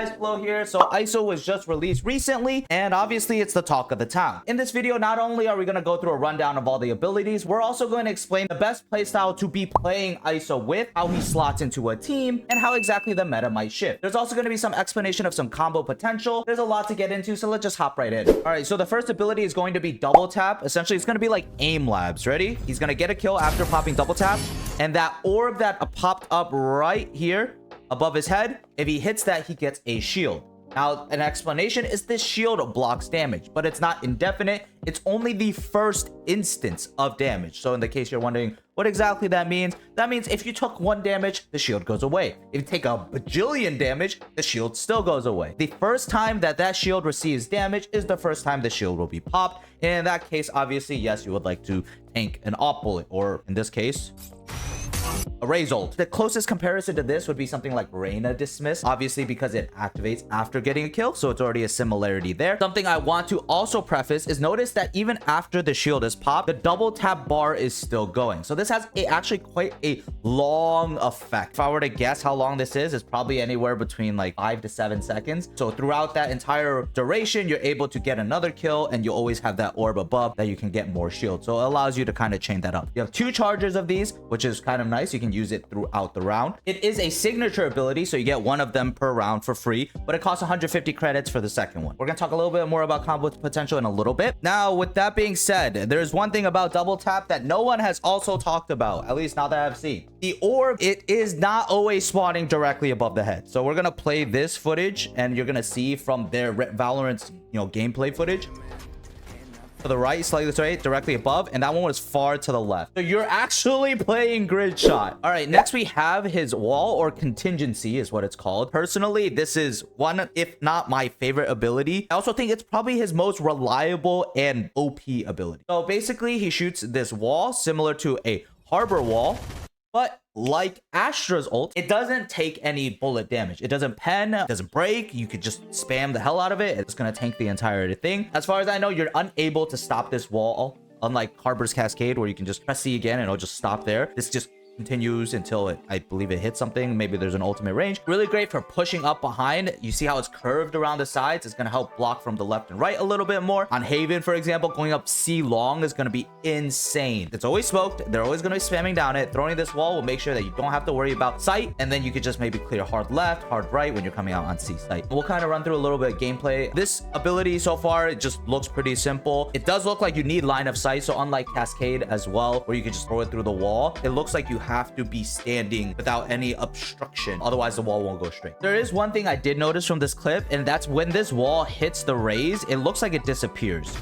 guys, Flo here. So ISO was just released recently, and obviously it's the talk of the town. In this video, not only are we going to go through a rundown of all the abilities, we're also going to explain the best playstyle to be playing ISO with, how he slots into a team, and how exactly the meta might shift. There's also going to be some explanation of some combo potential. There's a lot to get into, so let's just hop right in. All right, so the first ability is going to be double tap. Essentially, it's going to be like aim labs. Ready? He's going to get a kill after popping double tap, and that orb that popped up right here above his head, if he hits that, he gets a shield. Now, an explanation is this shield blocks damage, but it's not indefinite. It's only the first instance of damage. So in the case you're wondering what exactly that means if you took 1 damage, the shield goes away. If you take a bajillion damage, the shield still goes away. The first time that shield receives damage is the first time the shield will be popped. And in that case, obviously, yes, you would like to tank an op bullet, or in this case, a Raze ult. The closest comparison to this would be something like Reyna Dismiss, obviously because it activates after getting a kill, so it's already a similarity there. Something I want to also preface is notice that even after the shield is popped, the double tap bar is still going. So this has actually quite a long effect. If I were to guess how long this is, it's probably anywhere between like 5 to 7 seconds. So throughout that entire duration, you're able to get another kill, and you always have that orb above that you can get more shield. So it allows you to kind of chain that up. You have 2 charges of these, which is kind of nice. You can use it throughout the round. It is a signature ability, so you get 1 of them per round for free, but it costs 150 credits for the second one. We're gonna talk a little bit more about combo potential in a little bit. Now, with that being said, there's one thing about double tap that no one has also talked about, at least not that I've seen. The orb, it is not always spawning directly above the head. So we're gonna play this footage, and you're gonna see from their Valorant's gameplay footage. To the right, slightly to the right, directly above, and that one was far to the left. So you're actually playing grid shot. All right, next we have his wall, or contingency is what it's called. Personally, this is one, if not my favorite ability. I also think it's probably his most reliable and OP ability. So basically, he shoots this wall similar to a harbor wall, but like Astra's ult, it doesn't take any bullet damage. It doesn't pen, it doesn't break. You could just spam the hell out of it. It's gonna tank the entire thing. As far as I know, you're unable to stop this wall, unlike Harbor's Cascade, where you can just press C again and it'll just stop there. This just continues until I believe it hits something. Maybe there's an ultimate range. Really great for pushing up behind. You see how it's curved around the sides? It's gonna help block from the left and right a little bit more. On Haven, for example, going up C long is gonna be insane. It's always smoked. They're always gonna be spamming down it. Throwing this wall will make sure that you don't have to worry about sight, and then you could just maybe clear hard left, hard right when you're coming out on C site. We'll kind of run through a little bit of gameplay. This ability so far, it just looks pretty simple. It does look like you need line of sight, so unlike Cascade as well, where you can just throw it through the wall, it looks like you have to be standing without any obstruction, otherwise the wall won't go straight. There is one thing I did notice from this clip, and that's when this wall hits the Raze, it looks like it disappears.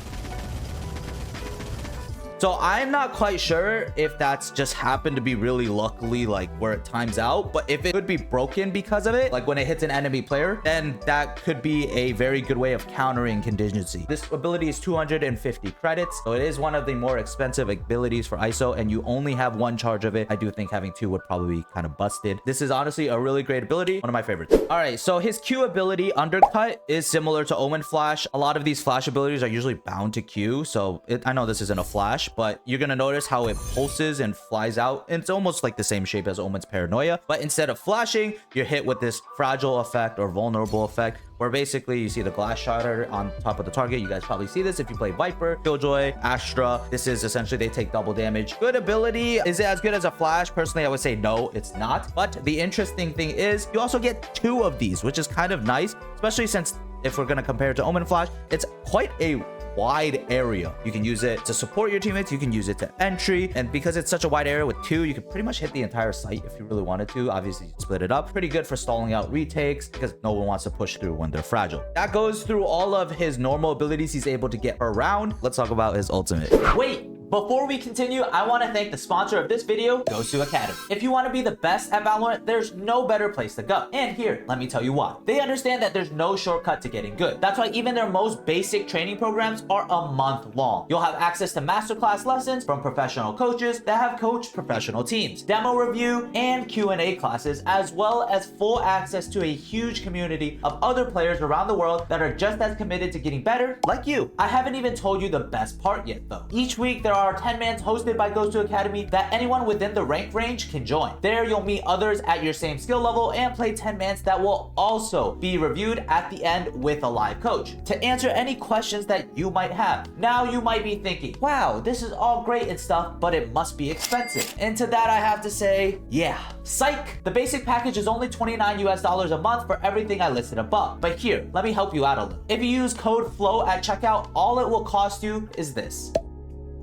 So I'm not quite sure if that's just happened to be really luckily, like where it times out, but if it could be broken because of it, like when it hits an enemy player, then that could be a very good way of countering contingency. This ability is 250 credits, so it is one of the more expensive abilities for ISO, and you only have 1 charge of it. I do think having 2 would probably be kind of busted. This is honestly a really great ability, one of my favorites. All right, so his Q ability, Undercut, is similar to Omen Flash. A lot of these flash abilities are usually bound to Q, so I know this isn't a flash, but you're gonna notice how it pulses and flies out. It's almost like the same shape as Omen's Paranoia, but instead of flashing, you're hit with this fragile effect or vulnerable effect, where basically you see the glass shatter on top of the target. You guys probably see this if you play Viper, Killjoy, Astra. This is essentially, they take double damage. Good ability. Is it as good as a flash? Personally, I would say no, it's not. But the interesting thing is you also get 2 of these, which is kind of nice, especially since if we're going to compare it to Omen Flash, it's quite a wide area. You can use it to support your teammates, you can use it to entry, and because it's such a wide area with 2, you can pretty much hit the entire site if you really wanted to. Obviously, you split it up. Pretty good for stalling out retakes because no one wants to push through when they're fragile. That goes through all of his normal abilities he's able to get per round. Let's talk about his ultimate. Wait, before we continue, I want to thank the sponsor of this video, GOSU Academy. If you want to be the best at Valorant, there's no better place to go. And here, let me tell you why. They understand that there's no shortcut to getting good. That's why even their most basic training programs are a month long. You'll have access to masterclass lessons from professional coaches that have coached professional teams, demo review, and Q&A classes, as well as full access to a huge community of other players around the world that are just as committed to getting better like you. I haven't even told you the best part yet though. Each week, there are 10 mans hosted by GOSU Academy that anyone within the rank range can join. There you'll meet others at your same skill level and play 10 mans that will also be reviewed at the end with a live coach to answer any questions that you might have. Now you might be thinking, wow, this is all great and stuff, but it must be expensive. And to that I have to say, yeah, psych. The basic package is only $29 a month for everything I listed above. But here, let me help you out a little. If you use code FLOW at checkout, all it will cost you is this.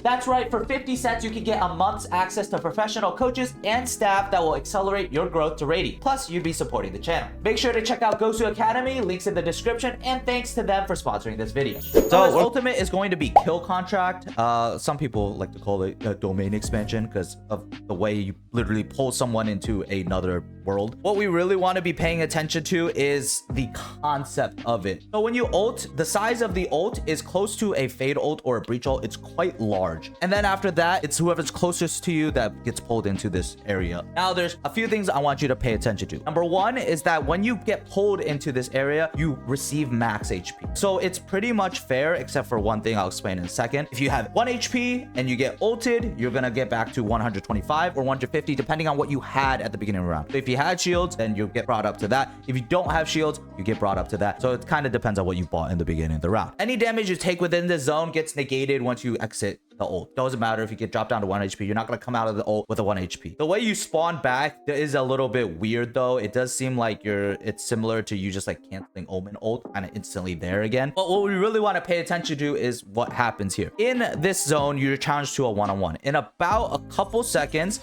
That's right, for 50 cents, you can get a month's access to professional coaches and staff that will accelerate your growth to rating. Plus, you'd be supporting the channel. Make sure to check out GOSU Academy, links in the description, and thanks to them for sponsoring this video. So his ultimate is going to be kill contract. Some people like to call it a domain expansion because of the way you literally pull someone into another world. What we really want to be paying attention to is the concept of it. So when you ult, the size of the ult is close to a fade ult or a breach ult. It's quite large. And then after that, it's whoever's closest to you that gets pulled into this area. Now, there's a few things I want you to pay attention to. Number one is that when you get pulled into this area, you receive max HP. So it's pretty much fair, except for one thing I'll explain in a second. If you have 1 HP and you get ulted, you're gonna get back to 125 or 150, depending on what you had at the beginning of the round. So if you had shields, then you'll get brought up to that. If you don't have shields, you get brought up to that. So it kind of depends on what you bought in the beginning of the round. Any damage you take within this zone gets negated once you exit the ult. Doesn't matter if you get dropped down to 1 HP. You're not going to come out of the ult with a 1 HP. The way you spawn back is a little bit weird though. It does seem like it's similar to you just like canceling Omen ult, kind of instantly there again. But what we really want to pay attention to is what happens here. In this zone, you're challenged to a one-on-one. In about a couple seconds,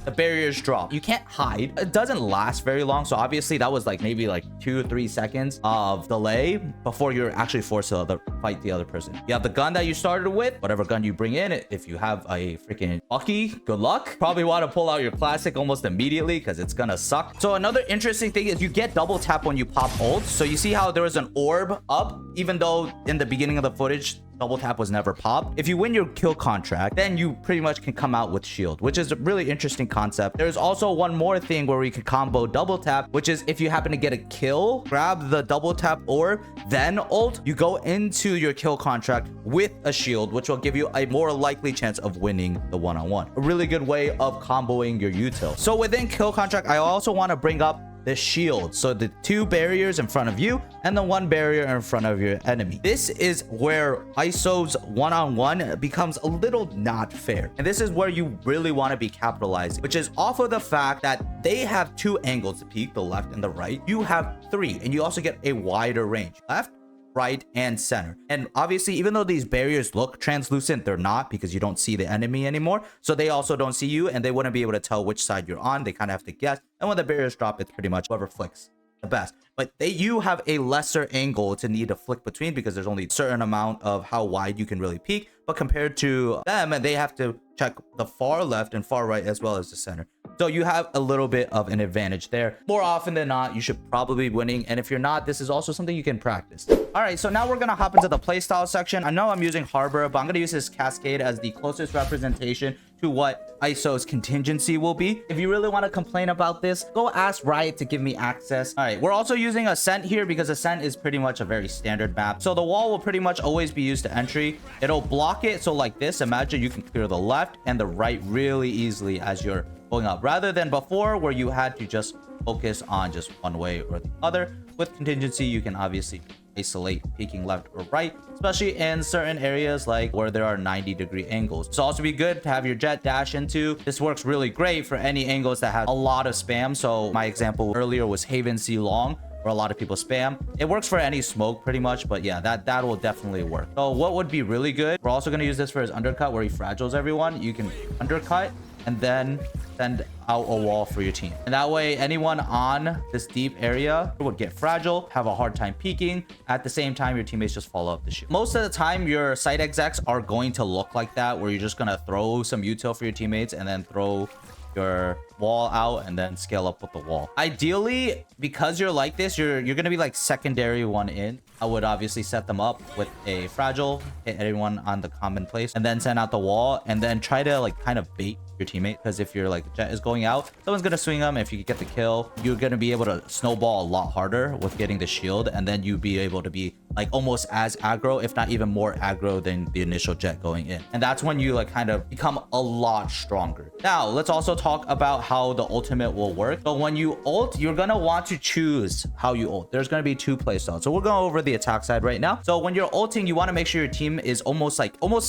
the barriers drop. You can't hide. It doesn't last very long. So obviously that was like maybe like 2 or 3 seconds of delay before you're actually forced to fight the other person. You have the gun that you started with, whatever gun you bring in. If you have a freaking Bucky, good luck. Probably want to pull out your classic almost immediately because it's gonna suck. So another interesting thing is you get double tap when you pop ult. So you see how there was an orb up, even though in the beginning of the footage, double tap was never popped. If you win your kill contract, then you pretty much can come out with shield, which is a really interesting concept. There's also one more thing where we could combo double tap, which is if you happen to get a kill, grab the double tap orb, then ult, you go into your kill contract with a shield, which will give you a more likely chance of winning the one-on-one. A really good way of comboing your util. So within kill contract, I also want to bring up the shield. So the 2 barriers in front of you and the 1 barrier in front of your enemy. This is where ISO's one-on-one becomes a little not fair. And this is where you really want to be capitalizing, which is off of the fact that they have 2 angles to peek, the left and the right. You have 3, and you also get a wider range. Left, right, and center. And obviously, even though these barriers look translucent, they're not, because you don't see the enemy anymore. So they also don't see you, and they wouldn't be able to tell which side you're on. They kind of have to guess. And when the barriers drop, it's pretty much whoever flicks the best. But you have a lesser angle to need to flick between because there's only a certain amount of how wide you can really peek. But compared to them, and they have to check the far left and far right as well as the center. So you have a little bit of an advantage there. More often than not, you should probably be winning. And if you're not, this is also something you can practice. All right, so now we're going to hop into the playstyle section. I know I'm using Harbor, but I'm going to use this Cascade as the closest representation to what ISO's contingency will be. If you really want to complain about this, go ask Riot to give me access. All right, we're also using Ascent here because Ascent is pretty much a very standard map. So the wall will pretty much always be used to entry. It'll block it. So like this, imagine you can clear the left and the right really easily as you're going up, rather than before where you had to just focus on just one way or the other. With contingency, you can obviously isolate peeking left or right, especially in certain areas like where there are 90-degree angles. It's also be good to have your jet dash into. This works really great for any angles that have a lot of spam. So my example earlier was Haven C Long, where a lot of people spam. It works for any smoke pretty much, but yeah, that will definitely work. So what would be really good, we're also going to use this for his undercut where he fragiles everyone. You can undercut and then send out a wall for your team, and that way anyone on this deep area would get fragile, have a hard time peeking. At the same time, your teammates just follow up the shield. Most of the time your site execs are going to look like that, where you're just gonna throw some util for your teammates and then throw your wall out and then scale up with the wall. Ideally, because you're like this, you're gonna be like secondary one in. I would obviously set them up with a fragile, hit everyone on the common place, and then send out the wall, and then try to like kind of bait your teammate, because if your like jet is going out, someone's gonna swing them. If you get the kill, you're gonna be able to snowball a lot harder with getting the shield, and then you'd be able to be like almost as aggro, if not even more aggro than the initial jet going in. And that's when you like kind of become a lot stronger. Now, let's also talk about how the ultimate will work. So when you ult, you're gonna want to choose how you ult. There's gonna be two playstyles. So we're going over the attack side right now. So when you're ulting, you want to make sure your team is almost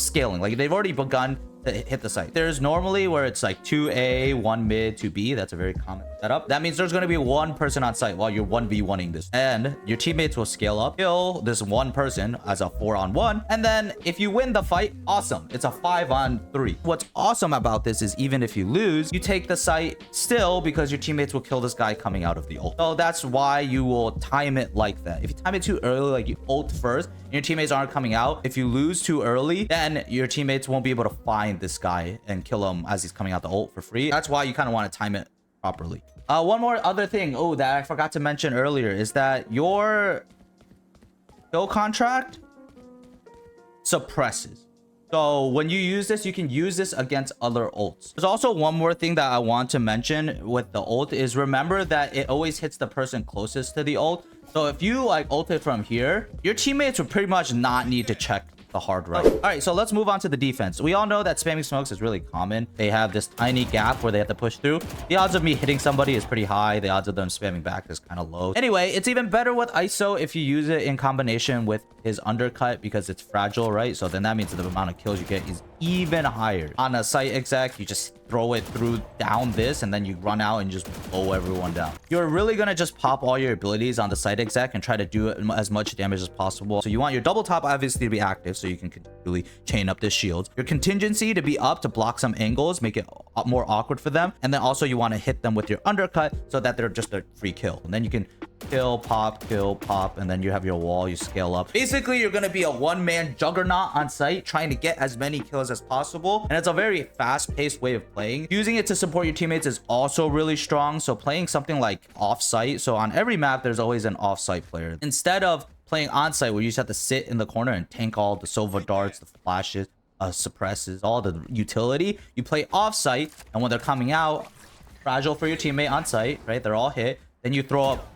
scaling. Like they've already begun to hit the site. There's normally where it's like 2A, 1 mid, 2B. That's a very common setup. That means there's going to be one person on site while you're 1v1ing this. And your teammates will scale up, kill this one person as a 4-on-1. And then if you win the fight, awesome. It's a 5-on-3. What's awesome about this is even if you lose, you take the site still because your teammates will kill this guy coming out of the ult. So that's why you will time it like that. If you time it too early, like you ult first, and your teammates aren't coming out, if you lose too early, then your teammates won't be able to find this guy and kill him as he's coming out the ult for free. That's why you kind of want to time it properly. One more other thing that I forgot to mention earlier is that your kill contract suppresses. So when you use this, you can use this against other ults. There's also one more thing that I want to mention with the ult is remember that it always hits the person closest to the ult. So if you like ulted from here, your teammates would pretty much not need to check the hard right. All right, so let's move on to the defense. We all know that spamming smokes is really common. They have this tiny gap where they have to push through. The odds of me hitting somebody is pretty high. The odds of them spamming back is kind of low. Anyway, it's even better with ISO if you use it in combination with his undercut because it's fragile, right? So then that means that the amount of kills you get is even higher. On a site exec, you just throw it through down this and then you run out and just blow everyone down. You're really gonna just pop all your abilities on the site exec and try to do as much damage as possible. So you want your double top obviously to be active so you can continually chain up this shield. Your contingency to be up to block some angles, make it more awkward for them. And then also you want to hit them with your undercut so that they're just a free kill. And then you can kill, pop, and then you have your wall, you scale up. Basically, you're going to be a one-man juggernaut on site trying to get as many kills as possible. And it's a very fast-paced way of playing. Using it to support your teammates is also really strong. So playing something like off-site. So on every map, there's always an off-site player. Instead of playing on-site where you just have to sit in the corner and tank all the Sova darts, the flashes, suppresses, all the utility, you play off-site. And when they're coming out, fragile for your teammate on site, right? They're all hit. Then you throw up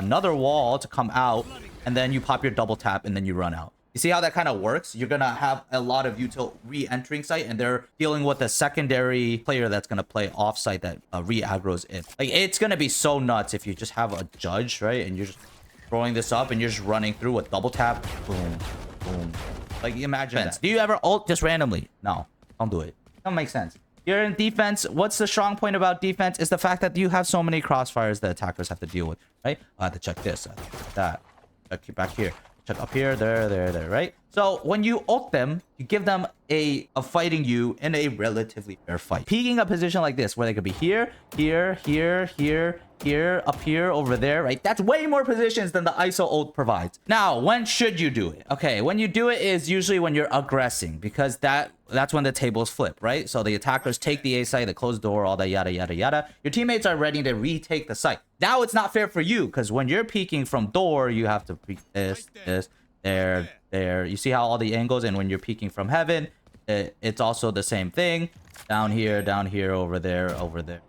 another wall to come out, and then you pop your double tap, and then you run out. You see how that kind of works? You're gonna have a lot of util re-entering site, and they're dealing with a secondary player that's gonna play off-site that re-aggroes in. Like, it's gonna be so nuts if you just have a judge, right? And you're just throwing this up, and you're just running through with double tap, boom, boom. Like, imagine that. Do you ever ult just randomly? No, don't do it. Don't make sense. You're in defense. What's the strong point about defense is the fact that you have so many crossfires that attackers have to deal with, right? I have to check this, I have to check that, check back here, check up here, there, right? So when you ult them, you give them a fighting you in a relatively fair fight. Peeking a position like this where they could be here, up here, over there, right? That's way more positions than the ISO ult provides. Now, when should you do it? Okay, when you do it is usually when you're aggressing because that's when the tables flip, right? So the attackers take the A site, they close the door, all that yada, yada, yada. Your teammates are ready to retake the site. Now it's not fair for you because when you're peeking from door, you have to peek this, there. You see how all the angles, and when you're peeking from heaven, it's also the same thing. Down here, over there.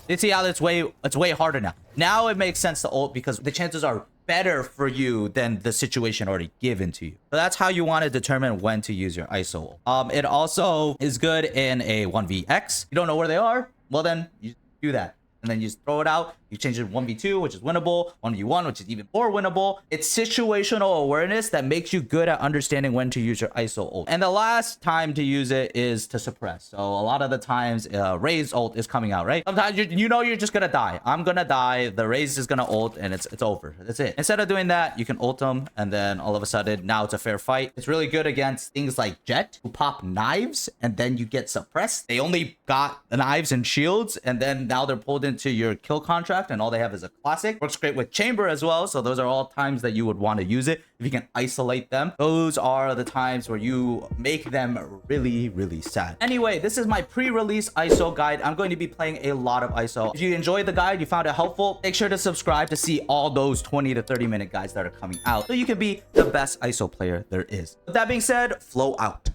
You see how it's way harder now. Now it makes sense to ult because the chances are better for you than the situation already given to you. So that's how you want to determine when to use your ISO ult. It also is good in a 1vx. You don't know where they are? Well, then you do that. And then you just throw it out. You change it to 1v2, which is winnable. 1v1, which is even more winnable. It's situational awareness that makes you good at understanding when to use your ISO ult. And the last time to use it is to suppress. So a lot of the times, Raze ult is coming out, right? Sometimes you know you're just gonna die. I'm gonna die. The Raze is gonna ult, and it's over. That's it. Instead of doing that, you can ult them, and then all of a sudden, now it's a fair fight. It's really good against things like Jet, who pop knives, and then you get suppressed. They only got the knives and shields, and then now they're pulled into your kill contract, and all they have is a classic. Works great with chamber as well, so those are all times that you would want to use it. If you can isolate them, those are the times where you make them really sad. Anyway, this is my pre-release ISO guide. I'm going to be playing a lot of ISO. If you enjoyed the guide, you found it helpful, make sure to subscribe to see all those 20 to 30 minute guides that are coming out so you can be the best ISO player there is. With that being said, flow out.